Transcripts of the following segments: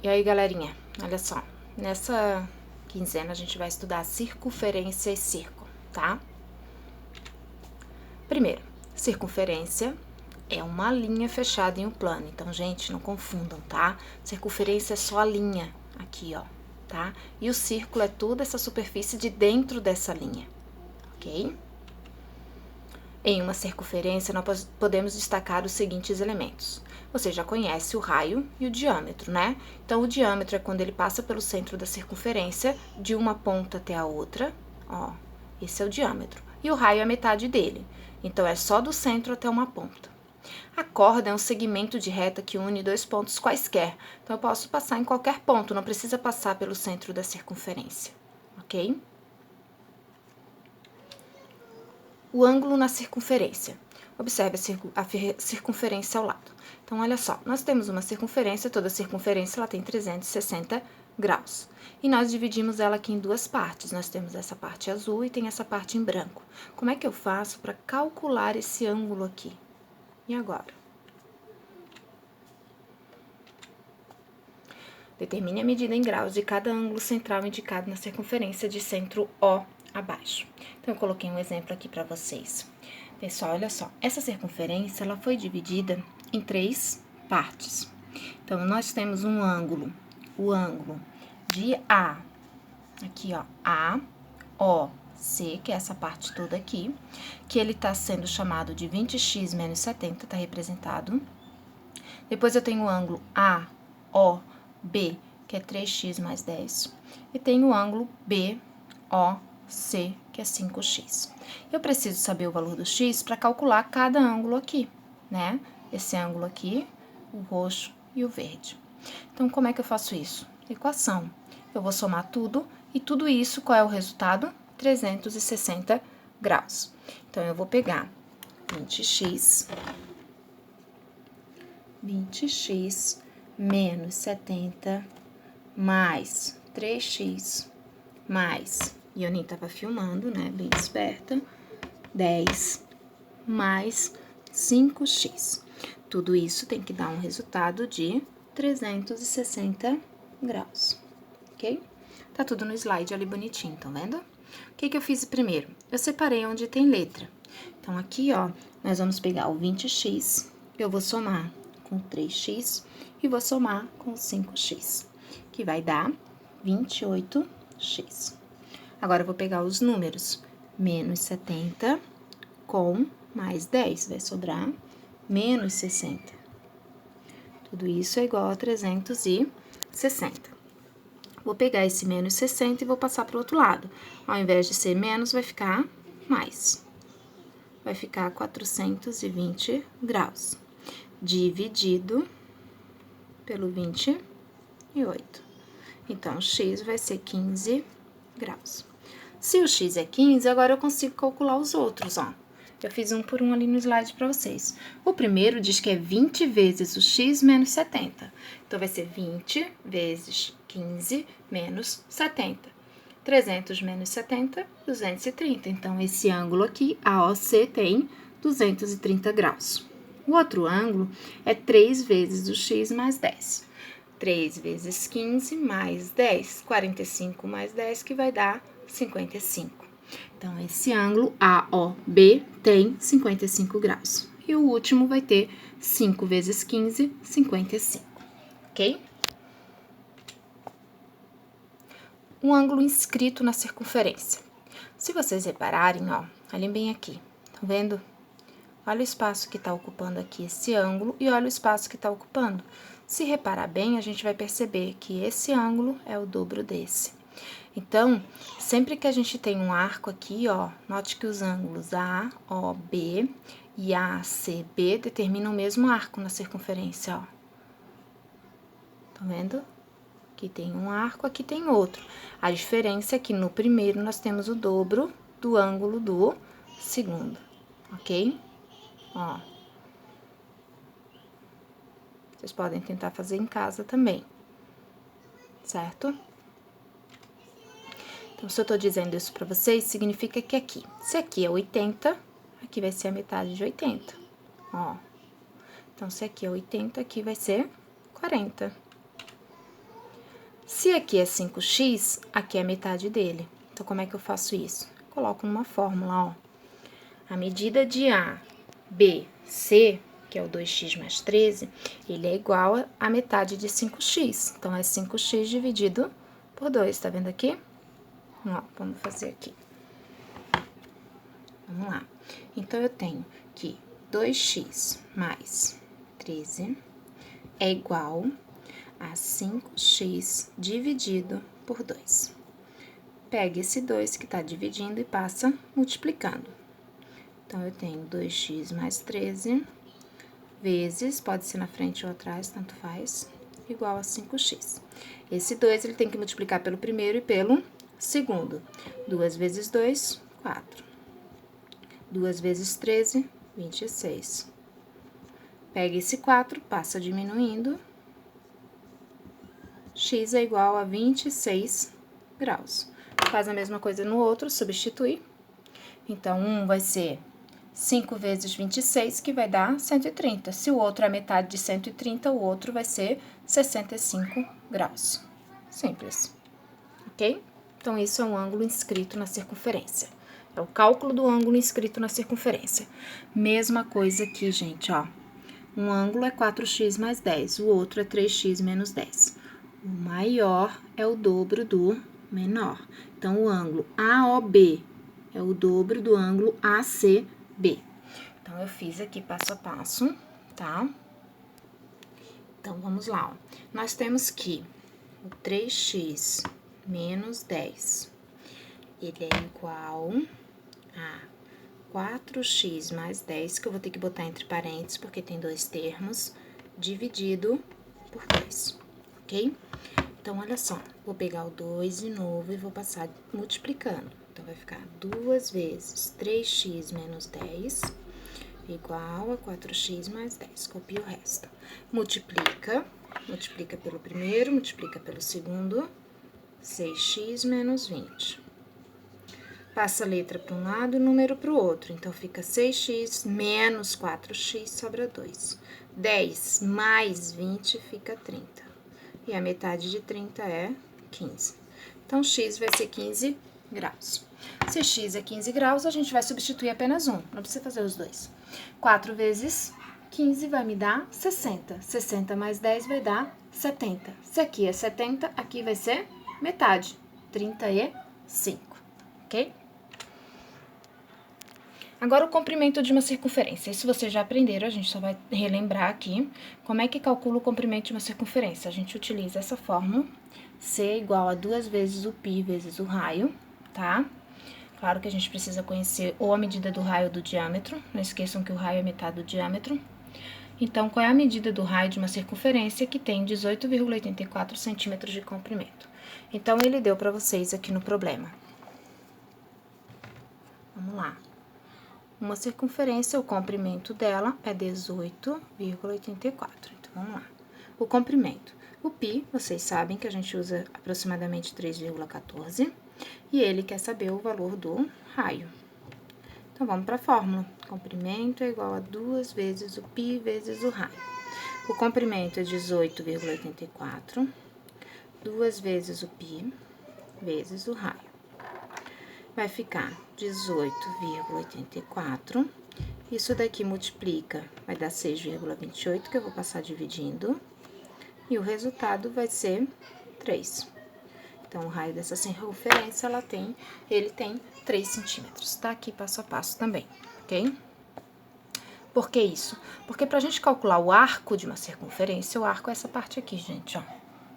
E aí, galerinha, olha só, nessa quinzena a gente vai estudar circunferência e círculo, tá? Primeiro, circunferência é uma linha fechada em um plano, então, gente, não confundam, tá? Circunferência é só a linha aqui, ó, tá? E o círculo é toda essa superfície de dentro dessa linha, ok? Em uma circunferência, nós podemos destacar os seguintes elementos. Você já conhece o raio e o diâmetro, né? Então, o diâmetro é quando ele passa pelo centro da circunferência, de uma ponta até a outra, ó, esse é o diâmetro. E o raio é a metade dele, então é só do centro até uma ponta. A corda é um segmento de reta que une dois pontos quaisquer, então eu posso passar em qualquer ponto, não precisa passar pelo centro da circunferência, ok? O ângulo na circunferência. Observe a circunferência ao lado. Então, olha só, nós temos uma circunferência, toda circunferência ela tem 360 graus. E nós dividimos ela aqui em duas partes. Nós temos essa parte azul e tem essa parte em branco. Como é que eu faço para calcular esse ângulo aqui? E agora? Determine a medida em graus de cada ângulo central indicado na circunferência de centro O abaixo. Então, eu coloquei um exemplo aqui para vocês. Pessoal, olha só, essa circunferência, ela foi dividida em três partes. Então, nós temos um ângulo, o ângulo de A, aqui ó, A, O, C, que é essa parte toda aqui, que ele tá sendo chamado de 20x menos 70, tá representado. Depois eu tenho o ângulo A, O, B, que é 3x mais 10. E tenho o ângulo B, O, C, que é 5x. Eu preciso saber o valor do x para calcular cada ângulo aqui, né? Esse ângulo aqui, o roxo e o verde. Então, como é que eu faço isso? Equação. Eu vou somar tudo, e tudo isso, qual é o resultado? 360 graus. Então, eu vou pegar 20x menos 70 mais 3x mais, Ionin tava filmando, né, bem esperta, 10 mais 5x. Tudo isso tem que dar um resultado de 360 graus, ok? Tá tudo no slide ali bonitinho, tá vendo? O que eu fiz primeiro? Eu separei onde tem letra. Então, aqui, ó, nós vamos pegar o 20x, eu vou somar com 3x e vou somar com 5x, que vai dar 28x. Agora, eu vou pegar os números, menos 70 com mais 10, vai sobrar menos 60. Tudo isso é igual a 360. Vou pegar esse menos 60 e vou passar para o outro lado. Ao invés de ser menos, vai ficar mais. Vai ficar 420 graus. Dividido pelo 28. Então, x vai ser 15 graus. Se o x é 15, agora eu consigo calcular os outros, ó. Eu fiz um por um ali no slide para vocês. O primeiro diz que é 20 vezes o x menos 70. Então, vai ser 20 vezes 15 menos 70. 300 menos 70, 230. Então, esse ângulo aqui, AOC, tem 230 graus. O outro ângulo é 3 vezes o x mais 10. 3 vezes 15 mais 10, 45 mais 10, que vai dar 55. Então, esse ângulo AOB tem 55 graus. E o último vai ter 5 vezes 15, 55, ok? Um ângulo inscrito na circunferência. Se vocês repararem, ó, olhem bem aqui, tá vendo? Olha o espaço que está ocupando aqui esse ângulo e olha o espaço que está ocupando. Se reparar bem, a gente vai perceber que esse ângulo é o dobro desse. Então, sempre que a gente tem um arco aqui, ó, note que os ângulos AOB e ACB determinam o mesmo arco na circunferência, ó. Tá vendo? Aqui tem um arco, aqui tem outro. A diferença é que no primeiro nós temos o dobro do ângulo do segundo, ok? Ó. Vocês podem tentar fazer em casa também, certo? Então, se eu tô dizendo isso pra vocês, significa que aqui, se aqui é 80, aqui vai ser a metade de 80, ó. Então, se aqui é 80, aqui vai ser 40. Se aqui é 5x, aqui é a metade dele. Então, como é que eu faço isso? Coloco numa fórmula, ó. A medida de A, B, C, que é o 2x mais 13, ele é igual a metade de 5x. Então, é 5x dividido por 2, tá vendo aqui? Ó, vamos fazer aqui. Vamos lá. Então, eu tenho que 2x mais 13 é igual a 5x dividido por 2. Pega esse 2 que tá dividindo e passa multiplicando. Então, eu tenho 2x mais 13 vezes, pode ser na frente ou atrás, tanto faz, igual a 5x. Esse 2, ele tem que multiplicar pelo primeiro e pelo segundo. 2 vezes 2, 4. 2 vezes 13, 26. Pega esse 4, passa diminuindo. X é igual a 26 graus. Faz a mesma coisa no outro, substituir. Então, um vai ser 5 vezes 26, que vai dar 130. Se o outro é metade de 130, o outro vai ser 65 graus. Simples. Ok? Então, isso é um ângulo inscrito na circunferência. É o cálculo do ângulo inscrito na circunferência. Mesma coisa aqui, gente, ó. Um ângulo é 4x mais 10, o outro é 3x menos 10. O maior é o dobro do menor. Então, o ângulo AOB é o dobro do ângulo ACB. Então, eu fiz aqui passo a passo, tá? Então, vamos lá, ó. Nós temos que o 3x menos 10, ele é igual a 4x mais 10, que eu vou ter que botar entre parênteses, porque tem dois termos, dividido por 2, ok? Então, olha só, vou pegar o 2 de novo e vou passar multiplicando. Então, vai ficar 2 vezes 3x menos 10 igual a 4x mais 10. Copia o resto. Multiplica pelo primeiro, multiplica pelo segundo, 6x menos 20. Passa a letra para um lado e o número para o outro. Então, fica 6x menos 4x, sobra 2. 10 mais 20 fica 30. E a metade de 30 é 15. Então, x vai ser 15 graus. Se x é 15 graus, a gente vai substituir apenas um. Não precisa fazer os dois. 4 vezes 15 vai me dar 60. 60 mais 10 vai dar 70. Se aqui é 70, aqui vai ser metade. 35, ok? Agora, o comprimento de uma circunferência. Isso vocês já aprenderam, a gente só vai relembrar aqui. Como é que calcula o comprimento de uma circunferência? A gente utiliza essa fórmula, C igual a 2 vezes o π vezes o raio, tá? Claro que a gente precisa conhecer ou a medida do raio ou do diâmetro. Não esqueçam que o raio é metade do diâmetro. Então, qual é a medida do raio de uma circunferência que tem 18,84 centímetros de comprimento? Então, ele deu para vocês aqui no problema. Vamos lá. Uma circunferência, o comprimento dela é 18,84. Então, vamos lá. O comprimento. O π, vocês sabem que a gente usa aproximadamente 3,14. E ele quer saber o valor do raio. Então, vamos para a fórmula. Comprimento é igual a 2 vezes o π vezes o raio. O comprimento é 18,84. 2 vezes o π vezes o raio. Vai ficar 18,84. Isso daqui multiplica, vai dar 6,28, que eu vou passar dividindo. E o resultado vai ser 3. Então, o raio dessa circunferência, ele tem 3 centímetros. Tá aqui passo a passo também, ok? Por que isso? Porque pra gente calcular o arco de uma circunferência, o arco é essa parte aqui, gente, ó.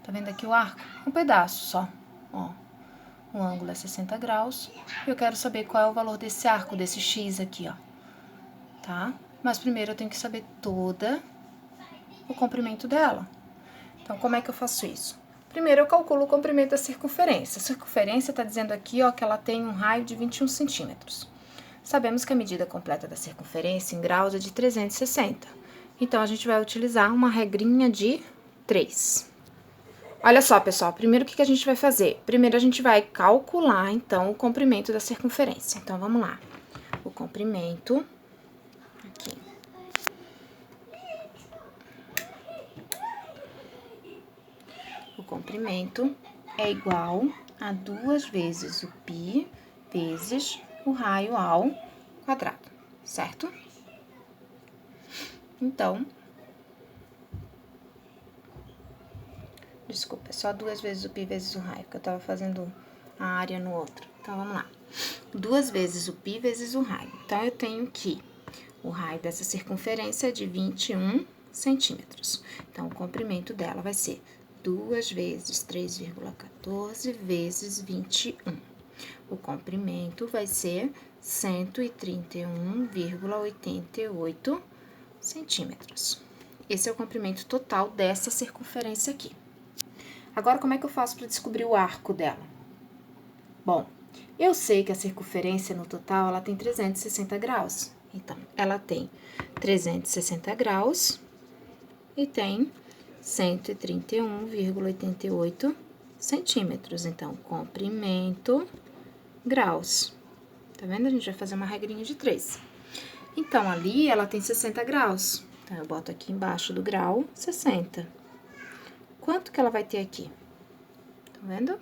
Tá vendo aqui o arco? Um pedaço só, ó. O ângulo é 60 graus. E eu quero saber qual é o valor desse arco, desse X aqui, ó. Tá? Mas primeiro eu tenho que saber todo o comprimento dela. Então, como é que eu faço isso? Primeiro, eu calculo o comprimento da circunferência. A circunferência está dizendo aqui, ó, que ela tem um raio de 21 centímetros. Sabemos que a medida completa da circunferência em graus é de 360. Então, a gente vai utilizar uma regrinha de 3. Olha só, pessoal, primeiro o que a gente vai fazer? Primeiro, a gente vai calcular, então, o comprimento da circunferência. Então, vamos lá. O comprimento, aqui. o comprimento é igual a 2 vezes o π vezes o raio ao quadrado, certo? Então, desculpa, é só 2 vezes o π vezes o raio, que eu tava fazendo a área no outro. Então, vamos lá. 2 vezes o π vezes o raio. Então, eu tenho que o raio dessa circunferência é de 21 centímetros. Então, o comprimento dela vai ser 2 vezes 3,14 vezes 21. O comprimento vai ser 131,88 centímetros. Esse é o comprimento total dessa circunferência aqui. Agora, como é que eu faço para descobrir o arco dela? Bom, eu sei que a circunferência no total, ela tem 360 graus. Então, ela tem 360 graus e tem 131,88 centímetros. Então, comprimento, graus. Tá vendo? A gente vai fazer uma regrinha de 3. Então, ali ela tem 60 graus. Então, eu boto aqui embaixo do grau 60. Quanto que ela vai ter aqui? Tá vendo?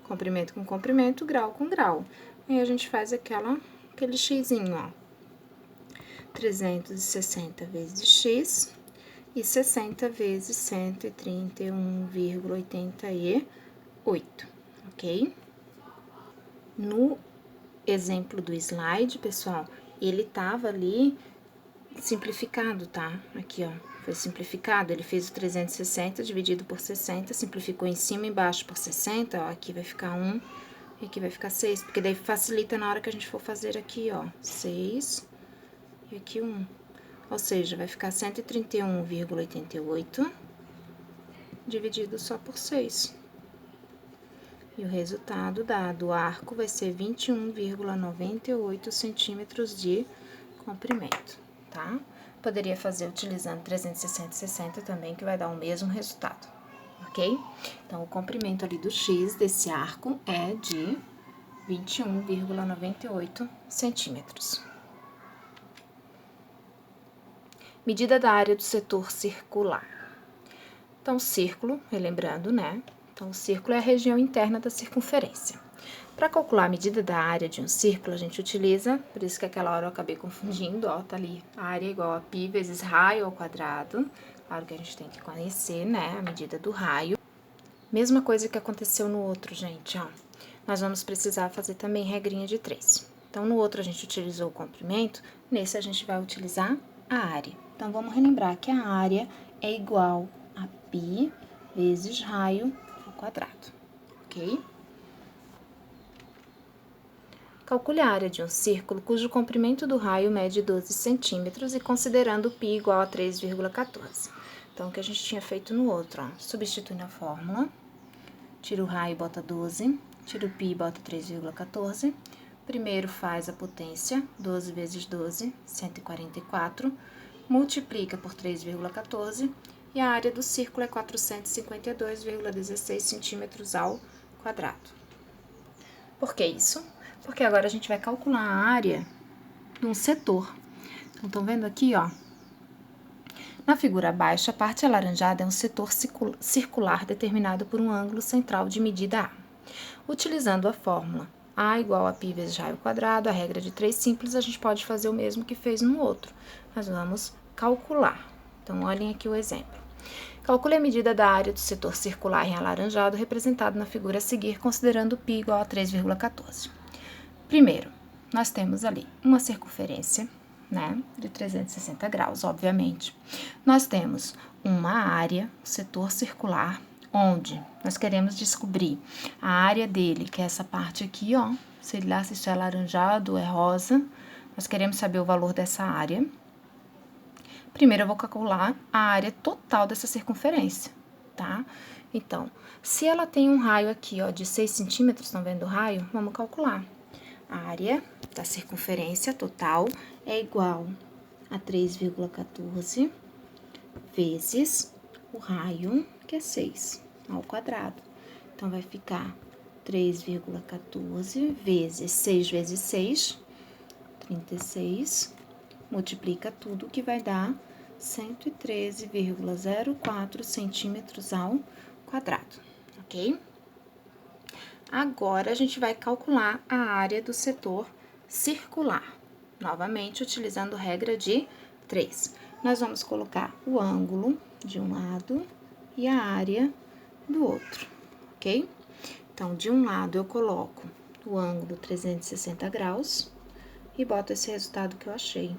Comprimento com comprimento, grau com grau. Aí, a gente faz aquele xizinho, ó. 360 vezes x e 60 vezes 131,88, ok? No exemplo do slide, pessoal, ele tava ali simplificado, tá? Aqui, ó, foi simplificado. Ele fez o 360 dividido por 60, simplificou em cima e embaixo por 60, ó, aqui vai ficar 1 e aqui vai ficar 6, porque daí facilita na hora que a gente for fazer aqui, ó, 6 e aqui 1. Ou seja, vai ficar 131,88 dividido só por 6. E o resultado dado, o arco vai ser 21,98 centímetros de comprimento, tá? Poderia fazer utilizando 360 e 60 também, que vai dar o mesmo resultado, ok? Então, o comprimento ali do X desse arco é de 21,98 centímetros. Medida da área do setor circular. Então, círculo, relembrando, né? Então, o círculo é a região interna da circunferência. Para calcular a medida da área de um círculo, a gente utiliza, por isso que aquela hora eu acabei confundindo, ó, tá ali, a área é igual a π vezes raio ao quadrado. Claro que a gente tem que conhecer, né, a medida do raio. Mesma coisa que aconteceu no outro, gente, ó. Nós vamos precisar fazer também regrinha de 3. Então, no outro a gente utilizou o comprimento, nesse a gente vai utilizar a área. Então, vamos relembrar que a área é igual a π vezes raio ao quadrado, ok? Calcule a área de um círculo cujo comprimento do raio mede 12 centímetros e considerando π igual a 3,14. Então, o que a gente tinha feito no outro, ó, substitui na fórmula, tira o raio e bota 12, tira o π e bota 3,14. Primeiro faz a potência, 12 vezes 12, 144, multiplica por 3,14 e a área do círculo é 452,16 centímetros ao quadrado. Por que isso? Porque agora a gente vai calcular a área de um setor. Então, estão vendo aqui, ó? Na figura abaixo, a parte alaranjada é um setor circular determinado por um ângulo central de medida A. Utilizando a fórmula A igual a π vezes raio ao quadrado, a regra de 3 simples, a gente pode fazer o mesmo que fez no outro. Nós vamos calcular. Então, olhem aqui o exemplo. Calcule a medida da área do setor circular em alaranjado representado na figura a seguir, considerando π igual a 3,14. Primeiro, nós temos ali uma circunferência, né, de 360 graus, obviamente. Nós temos uma área, o setor circular, onde nós queremos descobrir a área dele, que é essa parte aqui, ó, sei lá se isso é alaranjado ou é rosa, nós queremos saber o valor dessa área. Primeiro, eu vou calcular a área total dessa circunferência, tá? Então, se ela tem um raio aqui, ó, de 6 centímetros, estão vendo o raio? Vamos calcular. A área da circunferência total é igual a 3,14 vezes o raio, que é 6, ao quadrado. Então, vai ficar 3,14 vezes 6 vezes 6, 36, multiplica tudo, que vai dar 113,04 centímetros ao quadrado, ok? Agora, a gente vai calcular a área do setor circular, novamente utilizando regra de 3. Nós vamos colocar o ângulo de um lado e a área do outro, ok? Então, de um lado eu coloco o ângulo 360 graus e boto esse resultado que eu achei.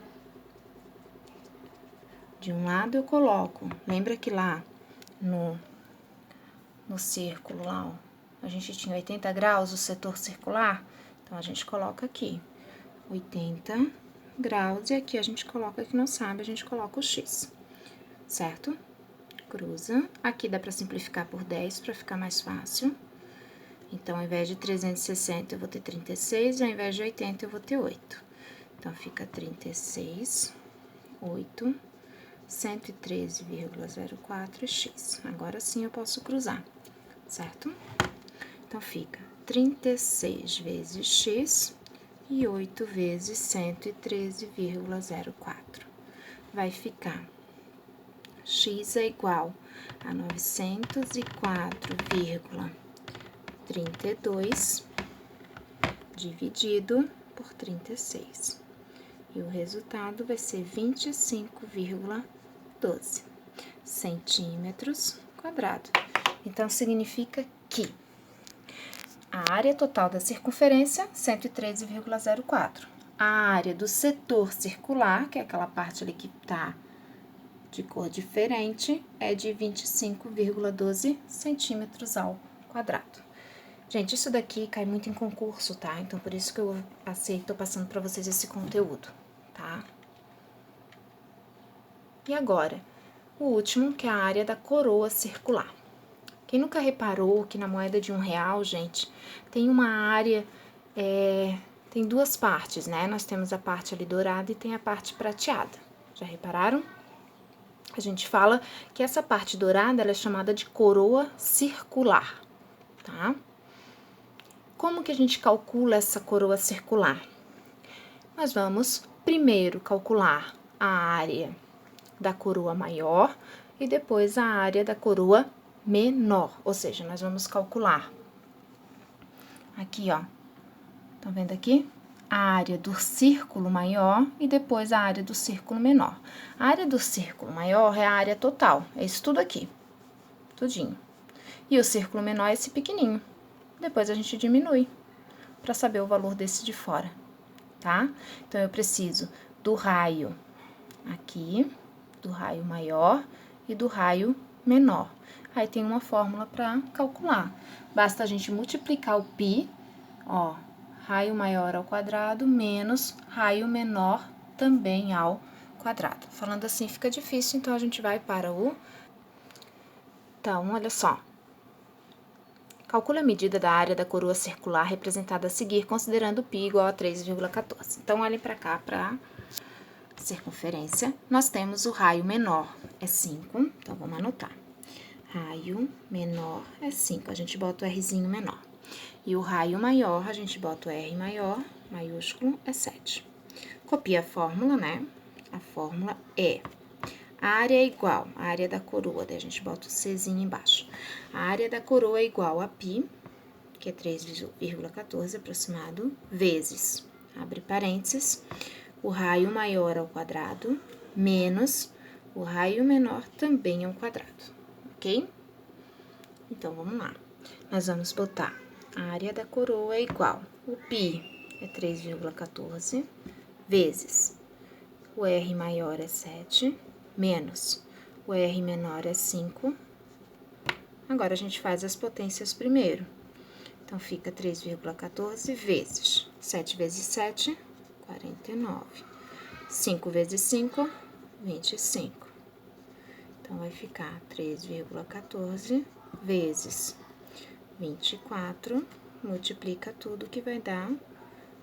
De um lado eu coloco, lembra que lá no círculo lá, ó, a gente tinha 80 graus o setor circular, então a gente coloca aqui 80 graus e aqui a gente coloca, que não sabe, a gente coloca o X, certo? Cruza, aqui dá pra simplificar por 10 pra ficar mais fácil. Então, ao invés de 360 eu vou ter 36, ao invés de 80 eu vou ter 8. Então, fica 36, 8, 113,04x. Agora sim eu posso cruzar, certo? Então, fica 36 vezes x e 8 vezes 113,04. Vai ficar x é igual a 904,32 dividido por 36. E o resultado vai ser 25,12 centímetros quadrados. Então, significa que a área total da circunferência, 113,04. A área do setor circular, que é aquela parte ali que tá de cor diferente, é de 25,12 centímetros ao quadrado. Gente, isso daqui cai muito em concurso, tá? Então, por isso que eu tô passando pra vocês esse conteúdo, tá? E agora, o último, que é a área da coroa circular. Quem nunca reparou que na moeda de R$1, gente, tem uma área, tem duas partes, né? Nós temos a parte ali dourada e tem a parte prateada. Já repararam? A gente fala que essa parte dourada, ela é chamada de coroa circular, tá? Como que a gente calcula essa coroa circular? Nós vamos primeiro calcular a área da coroa maior e depois a área da coroa menor, ou seja, nós vamos calcular aqui, ó, tá vendo aqui? A área do círculo maior e depois a área do círculo menor. A área do círculo maior é a área total, é isso tudo aqui, tudinho. E o círculo menor é esse pequenininho. Depois a gente diminui para saber o valor desse de fora, tá? Então, eu preciso do raio aqui, do raio maior e do raio menor. Aí, tem uma fórmula para calcular. Basta a gente multiplicar o π, ó, raio maior ao quadrado menos raio menor também ao quadrado. Falando assim fica difícil, então a gente vai para o... Então, olha só. Calcule a medida da área da coroa circular representada a seguir, considerando π igual a 3,14. Então, olhem para cá, para circunferência. Nós temos o raio menor, é 5, então vamos anotar. Raio menor é 5, a gente bota o Rzinho menor. E o raio maior, a gente bota o R maior, maiúsculo, é 7. Copia a fórmula, né? A fórmula é... A área é igual, a área da coroa, daí a gente bota o Czinho embaixo. A área da coroa é igual a π, que é 3,14 aproximado, vezes, abre parênteses, o raio maior ao quadrado, menos o raio menor também ao quadrado, ok? Então, vamos lá. Nós vamos botar a área da coroa é igual, o π é 3,14, vezes o R maior é 7, menos o R menor é 5. Agora, a gente faz as potências primeiro. Então, fica 3,14 vezes 7 vezes 7, 49. 5 vezes 5, 25. Então, vai ficar 3,14 vezes 24, multiplica tudo que vai dar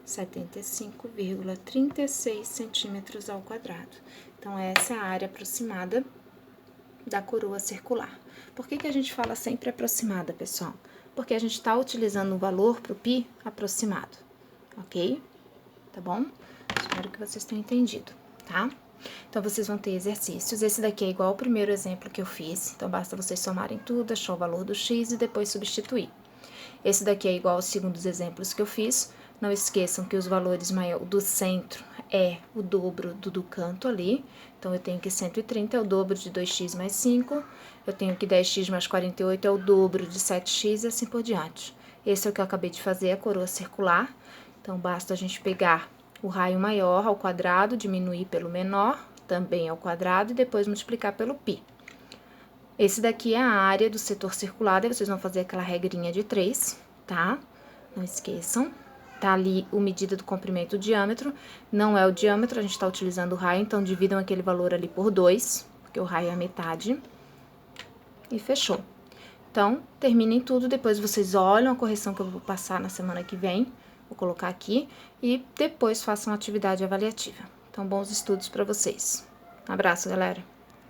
75,36 centímetros ao quadrado. Então, essa é a área aproximada da coroa circular. Por que a gente fala sempre aproximada, pessoal? Porque a gente está utilizando o valor para o π aproximado, ok? Tá bom? Espero que vocês tenham entendido, tá? Então, vocês vão ter exercícios. Esse daqui é igual ao primeiro exemplo que eu fiz. Então, basta vocês somarem tudo, achar o valor do x e depois substituir. Esse daqui é igual aos segundos exemplos que eu fiz. Não esqueçam que os valores do centro é o dobro do canto ali. Então, eu tenho que 130 é o dobro de 2x mais 5. Eu tenho que 10x mais 48 é o dobro de 7x e assim por diante. Esse é o que eu acabei de fazer, a coroa circular. Então, basta a gente pegar o raio maior ao quadrado, diminuir pelo menor, também ao quadrado, e depois multiplicar pelo π. Esse daqui é a área do setor circular, daí vocês vão fazer aquela regrinha de 3, tá? Não esqueçam. Tá ali a medida do comprimento, o diâmetro. Não é o diâmetro, a gente tá utilizando o raio, então dividam aquele valor ali por 2, porque o raio é a metade. E fechou. Então, terminem tudo, depois vocês olham a correção que eu vou passar na semana que vem. Vou colocar aqui e depois façam a atividade avaliativa. Então, bons estudos para vocês. Um abraço, galera!